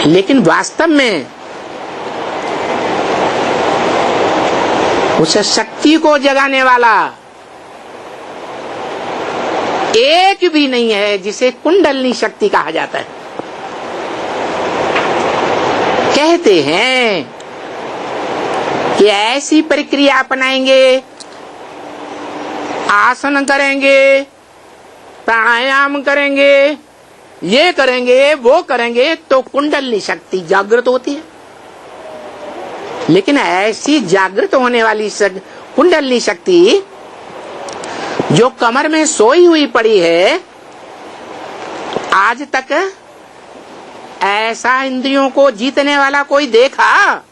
लेकिन वास्तव में उस शक्ति को जगाने वाला एक भी नहीं है, जिसे कुंडलनी शक्ति कहा जाता है। कहते हैं कि ऐसी प्रक्रिया अपनाएंगे, आसन करेंगे, प्राणायाम करेंगे, ये करेंगे, वो करेंगे तो कुंडलनी शक्ति जागृत होती है। लेकिन ऐसी जागृत होने वाली कुंडलनी शक्ति जो कमर में सोई हुई पड़ी है, आज तक ऐसा इंद्रियों को जीतने वाला कोई देखा?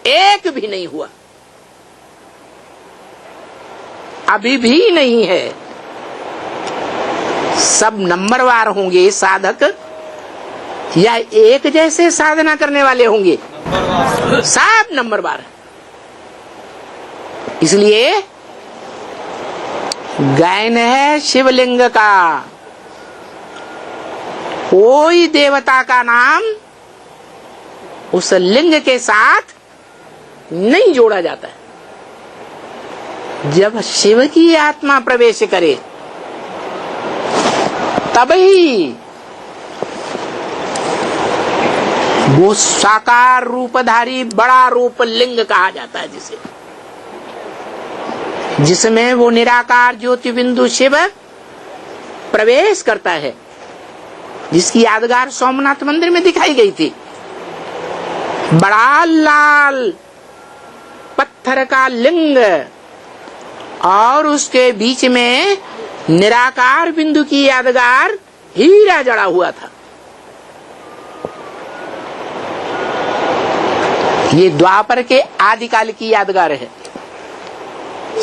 एक भी नहीं हुआ, अभी भी नहीं है। सब नंबरवार होंगे साधक, या एक जैसे साधना करने वाले होंगे? सब नंबरवार। इसलिए गायन है शिवलिंग का, कोई देवता का नाम उस लिंग के साथ नहीं जोड़ा जाता है। जब शिव की आत्मा प्रवेश करे तभी वो साकार रूपधारी बड़ा रूप लिंग कहा जाता है, जिसमें वो निराकार ज्योति बिंदु शिव प्रवेश करता है, जिसकी यादगार सोमनाथ मंदिर में दिखाई गई थी। बड़ा लाल पत्थर का लिंग और उसके बीच में निराकार बिंदु की यादगार हीरा जड़ा हुआ था। ये द्वापर के आदिकाल की यादगार है।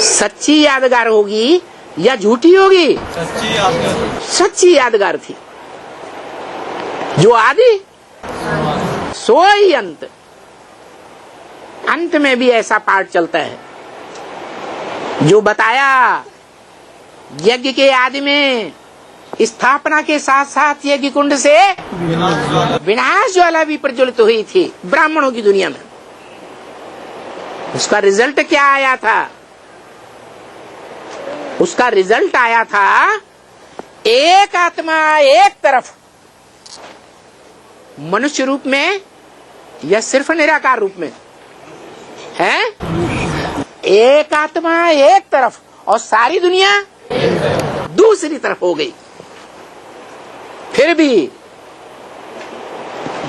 सच्ची यादगार होगी या झूठी होगी? सच्ची यादगार थी। जो आदि सोई अंत, अंत में भी ऐसा पाठ चलता है जो बताया यज्ञ के आदि में स्थापना के साथ साथ यज्ञ कुंड से विनाश ज्वाला भी प्रज्वलित हुई थी ब्राह्मणों की दुनिया में। उसका रिजल्ट क्या आया था? उसका रिजल्ट आया था एक आत्मा एक तरफ, मनुष्य रूप में या सिर्फ निराकार रूप में है? एक आत्मा एक तरफ और सारी दुनिया दूसरी तरफ हो गई। फिर भी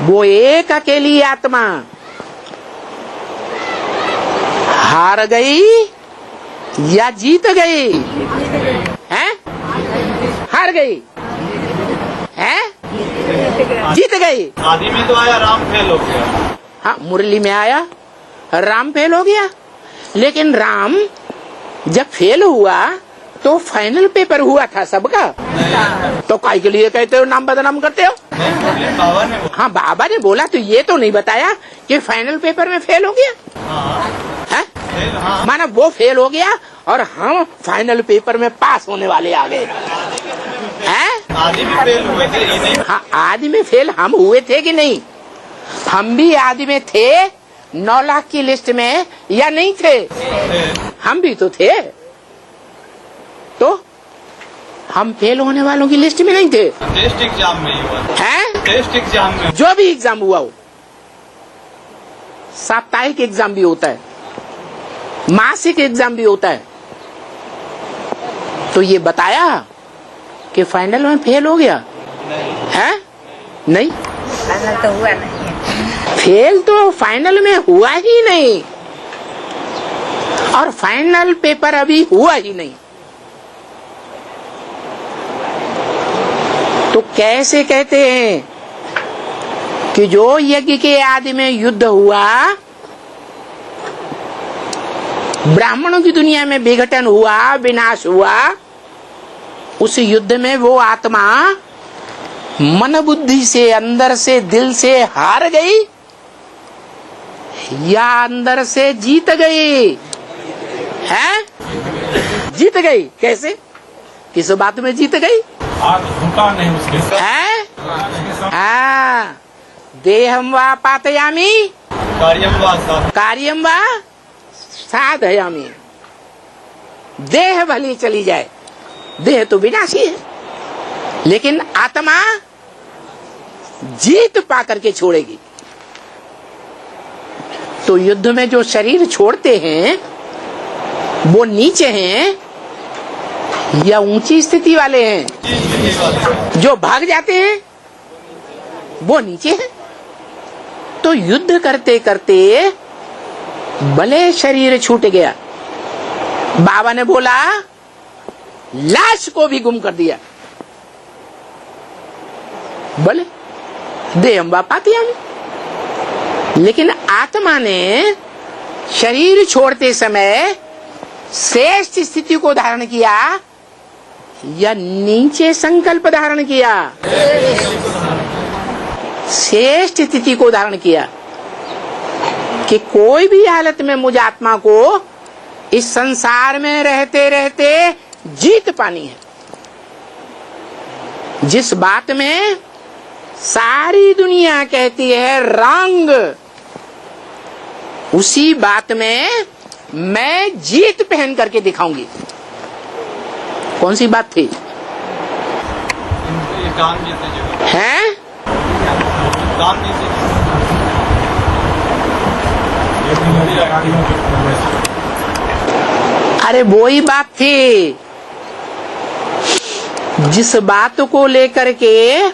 वो एक अकेली आत्मा हार गई या जीत गई? हैं? हार गई है? जीत गई। आदि में तो आया, राम फेल हो गया। हाँ, मुरली में आया, राम फेल हो गया। लेकिन राम जब फेल हुआ तो फाइनल पेपर हुआ था सबका। तो काय के लिए कहते हो नाम बदनाम करते हो? बाबा ने हाँ, बाबा ने बोला, तो ये तो नहीं बताया कि फाइनल पेपर में फेल हो गया। है? माना वो फेल हो गया और हम फाइनल पेपर में पास होने वाले आ गए। आदि में फेल हुए थे ये नहीं? हाँ, आदि में फेल हम हुए थे कि नहीं? हम भी आदि में थे 9 लाख की लिस्ट में या नहीं थे? हम भी तो थे। तो हम फेल होने वालों की लिस्ट में नहीं थे। टेस्ट एग्जाम में ही हुआ है? टेस्ट एग्जाम में जो भी एग्जाम हुआ हो, साप्ताहिक एग्जाम भी होता है, मासिक एग्जाम भी होता है, तो ये बताया कि फाइनल में फेल हो गया है? नहीं, फाइनल तो हुआ नहीं। फेल तो फाइनल में हुआ ही नहीं, और फाइनल पेपर अभी हुआ ही नहीं। तो कैसे कहते हैं कि जो यज्ञ के आदि में युद्ध हुआ, ब्राह्मणों की दुनिया में विघटन हुआ, विनाश हुआ, उस युद्ध में वो आत्मा मन बुद्धि से, अंदर से, दिल से हार गई या अंदर से जीत गई? है? जीत गई। कैसे? किस बात में जीत गई? झुका नहीं उसके है? हाँ, देहम वा पातयामी कार्यम वा साधयामी। देह भली चली जाए, देह तो विनाशी है, लेकिन आत्मा जीत पा करके छोड़ेगी। तो युद्ध में जो शरीर छोड़ते हैं वो नीचे हैं या ऊंची स्थिति वाले हैं? जो भाग जाते हैं वो नीचे हैं। तो युद्ध करते करते भले शरीर छूट गया, बाबा ने बोला लाश को भी गुम कर दिया, भले देहम वा पातयामी। लेकिन आत्मा ने शरीर छोड़ते समय श्रेष्ठ स्थिति को धारण किया या नीचे संकल्प धारण किया? श्रेष्ठ स्थिति को धारण किया कि कोई भी हालत में मुझ आत्मा को इस संसार में रहते रहते जीत पानी है। जिस बात में सारी दुनिया कहती है रंग, उसी बात में मैं जीत पहन करके दिखाऊंगी। कौन सी बात थी? हैं? अरे वो ही बात थी जिस बात को लेकर के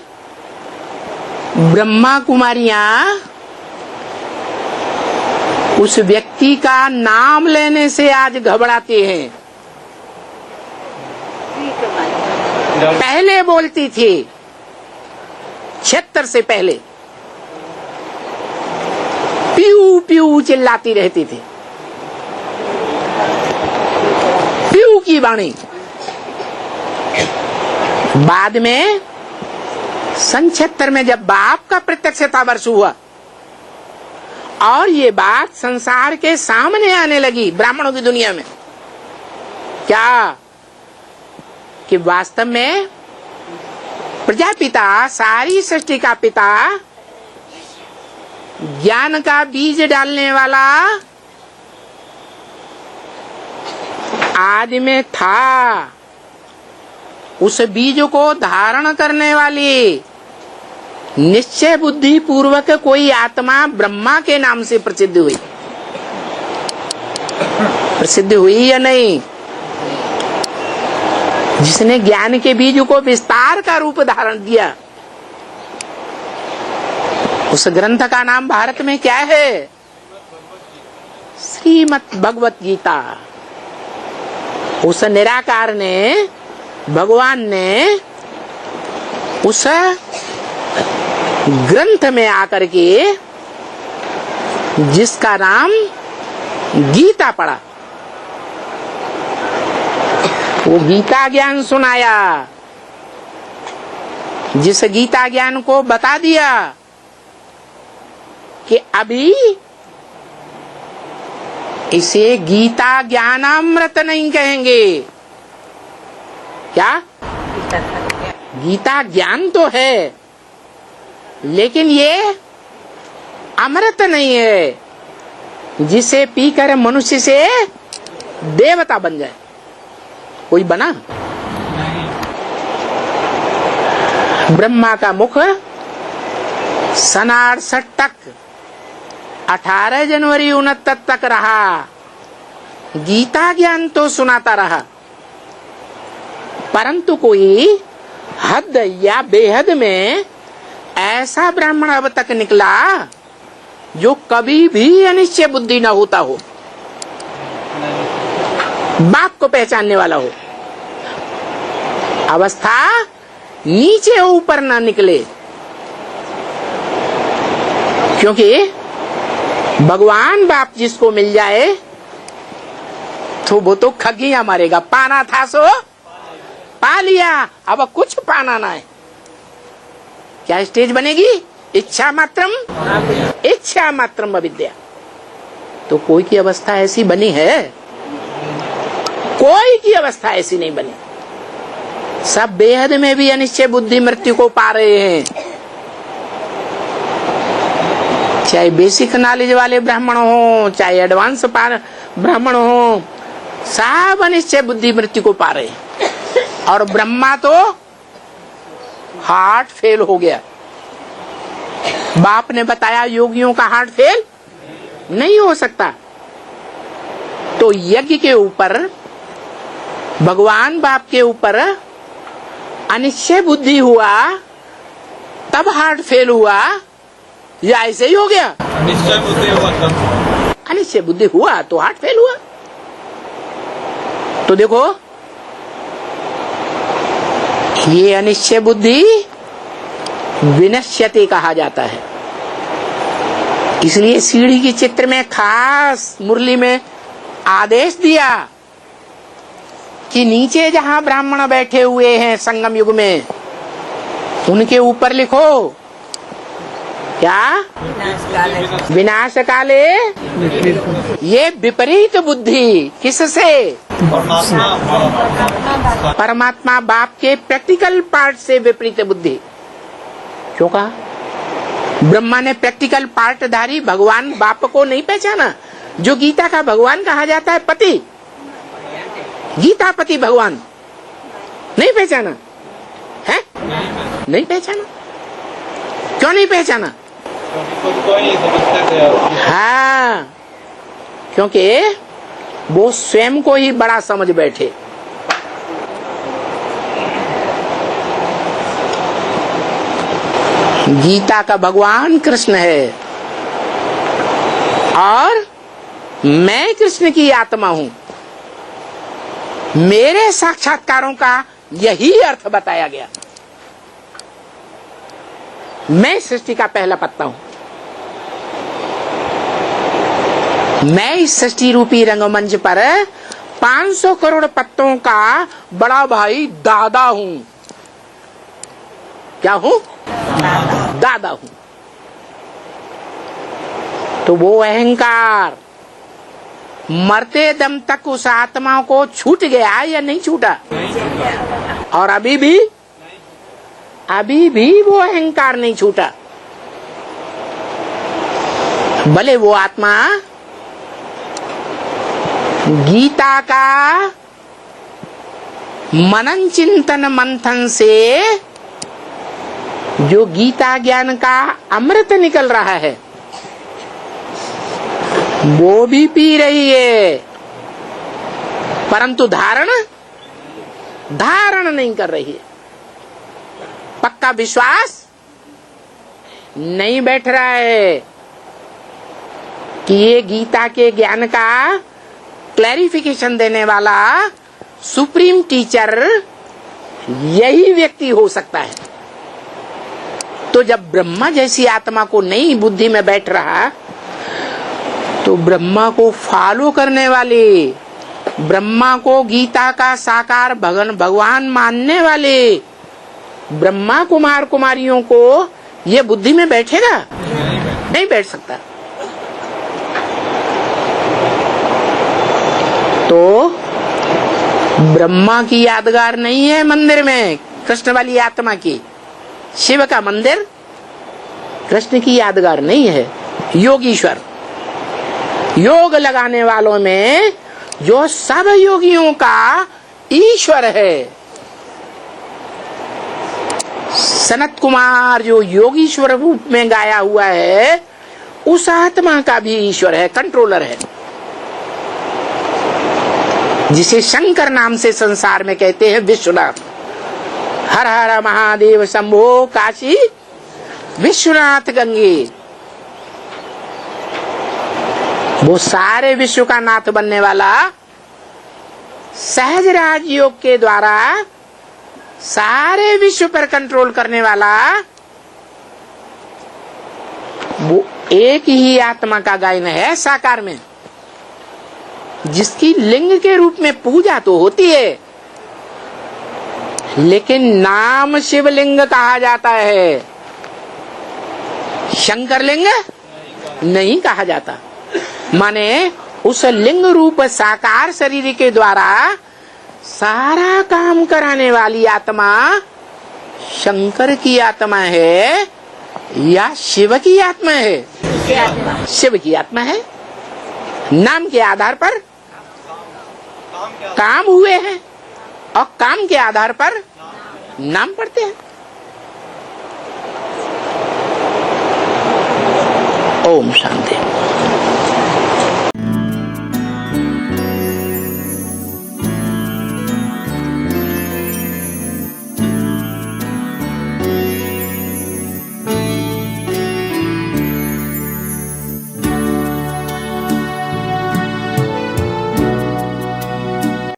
ब्रह्मा कुमारियां उस व्यक्ति का नाम लेने से आज घबराते हैं। पहले बोलती थी 76 से पहले प्यू प्यू चिल्लाती रहती थी, प्यू की वाणी। बाद में सन 76 में जब बाप का प्रत्यक्षता वर्ष हुआ और ये बात संसार के सामने आने लगी ब्राह्मणों की दुनिया में, क्या कि वास्तव में प्रजापिता, सारी सृष्टि का पिता, ज्ञान का बीज डालने वाला आदि में था। उस बीज को धारण करने वाली निश्चय बुद्धि पूर्वक कोई आत्मा ब्रह्मा के नाम से प्रसिद्ध हुई। प्रसिद्ध हुई या नहीं? जिसने ज्ञान के बीज को विस्तार का रूप धारण किया। उस ग्रंथ का नाम भारत में क्या है? श्रीमद् भगवत गीता। उस निराकार ने, भगवान ने उस ग्रंथ में आकर के जिसका नाम गीता पड़ा, वो गीता ज्ञान सुनाया। जिस गीता ज्ञान को बता दिया कि अभी इसे गीता ज्ञानामृत नहीं कहेंगे। क्या? गीता ज्ञान तो है, लेकिन ये अमृत नहीं है जिसे पीकर मनुष्य से देवता बन जाए। कोई बना? ब्रह्मा का मुख सन 68 तक 18 जनवरी 69 तक रहा, गीता ज्ञान तो सुनाता रहा, परंतु कोई हद या बेहद में ऐसा ब्राह्मण अब तक निकला जो कभी भी अनिश्चय बुद्धि न होता हो, बाप को पहचानने वाला हो, अवस्था नीचे ऊपर ना निकले। क्योंकि भगवान बाप जिसको मिल जाए तो वो तो खगियां मारेगा। पाना था सो पा लिया, अब कुछ पाना ना है। क्या स्टेज बनेगी? इच्छा मात्रम, इच्छा मात्रम अविद्या। तो कोई की अवस्था ऐसी बनी है? कोई की अवस्था ऐसी नहीं बनी। सब बेहद में भी अनिश्चय बुद्धि मृत्यु को पा रहे हैं। चाहे बेसिक नॉलेज वाले ब्राह्मण हो, चाहे एडवांस ब्राह्मण हो, सब अनिश्चय बुद्धि मृत्यु को पा रहे। और ब्रह्मा तो हार्ट फेल हो गया। बाप ने बताया योगियों का हार्ट फेल नहीं हो सकता। तो यज्ञ के ऊपर, भगवान बाप के ऊपर अनिश्चय बुद्धि हुआ तब हार्ट फेल हुआ, या ऐसे ही हो गया? निश्चय बुद्धि हुआ तब। अनिश्चय बुद्धि हुआ तो हार्ट फेल हुआ। तो देखो, ये अनिश्चय बुद्धि विनश्यते कहा जाता है। इसलिए सीढ़ी के चित्र में खास मुरली में आदेश दिया कि नीचे जहां ब्राह्मण बैठे हुए हैं संगम युग में, उनके ऊपर लिखो क्या? विनाश काले ये विपरीत बुद्धि। किससे? परमात्मा बाप के प्रैक्टिकल पार्ट से विपरीत बुद्धि। क्यों कहा? ब्रह्मा ने प्रैक्टिकल पार्टधारी भगवान बाप को नहीं पहचाना, जो गीता का भगवान कहा जाता है, पति, गीतापति भगवान नहीं पहचाना है? नहीं पहचाना। क्यों नहीं पहचाना? खुद को ही समझते थे। हाँ, क्योंकि वो स्वयं को ही बड़ा समझ बैठे। गीता का भगवान कृष्ण है और मैं कृष्ण की आत्मा हूं। मेरे साक्षात्कारों का यही अर्थ बताया गया। मैं सृष्टि का पहला पत्ता हूं। मैं इस सृष्टि रूपी रंगमंच पर 500 करोड़ पत्तों का बड़ा भाई दादा हूं। क्या हूं? दादा हूं। तो वो अहंकार मरते दम तक उस आत्मा को छूट गया या नहीं छूटा? और अभी भी वो अहंकार नहीं छूटा। भले वो आत्मा गीता का मनन चिंतन मंथन से जो गीता ज्ञान का अमृत निकल रहा है वो भी पी रही है, परंतु धारण नहीं कर रही है। पक्का विश्वास नहीं बैठ रहा है कि ये गीता के ज्ञान का क्लैरिफिकेशन देने वाला सुप्रीम टीचर यही व्यक्ति हो सकता है। तो जब ब्रह्मा जैसी आत्मा को नहीं बुद्धि में बैठ रहा, तो ब्रह्मा को फॉलो करने वाले, ब्रह्मा को गीता का साकार भगवान मानने वाले ब्रह्मा कुमार कुमारियों को ये बुद्धि में बैठेगा? नहीं बैठ सकता। तो ब्रह्मा की यादगार नहीं है मंदिर में कृष्ण वाली आत्मा की। शिव का मंदिर कृष्ण की यादगार नहीं है। योगीश्वर, योग लगाने वालों में जो सब योगियों का ईश्वर है, सनत कुमार जो योगीश्वर रूप में गाया हुआ है, उस आत्मा का भी ईश्वर है, कंट्रोलर है, जिसे शंकर नाम से संसार में कहते हैं विश्वनाथ। हर हर महादेव शंभो काशी विश्वनाथ गंगे। वो सारे विश्व का नाथ बनने वाला, सहज राजयोग के द्वारा सारे विश्व पर कंट्रोल करने वाला, वो एक ही आत्मा का गायन है साकार में, जिसकी लिंग के रूप में पूजा तो होती है, लेकिन नाम शिवलिंग कहा जाता है, शंकर लिंग नहीं कहा जाता। माने उस लिंग रूप साकार शरीर के द्वारा सारा काम कराने वाली आत्मा शंकर की आत्मा है या शिव की आत्मा है? के आत्मा शिव की आत्मा है। नाम के आधार पर काम हुए हैं और काम के आधार पर नाम पढ़ते हैं। ओम शांति।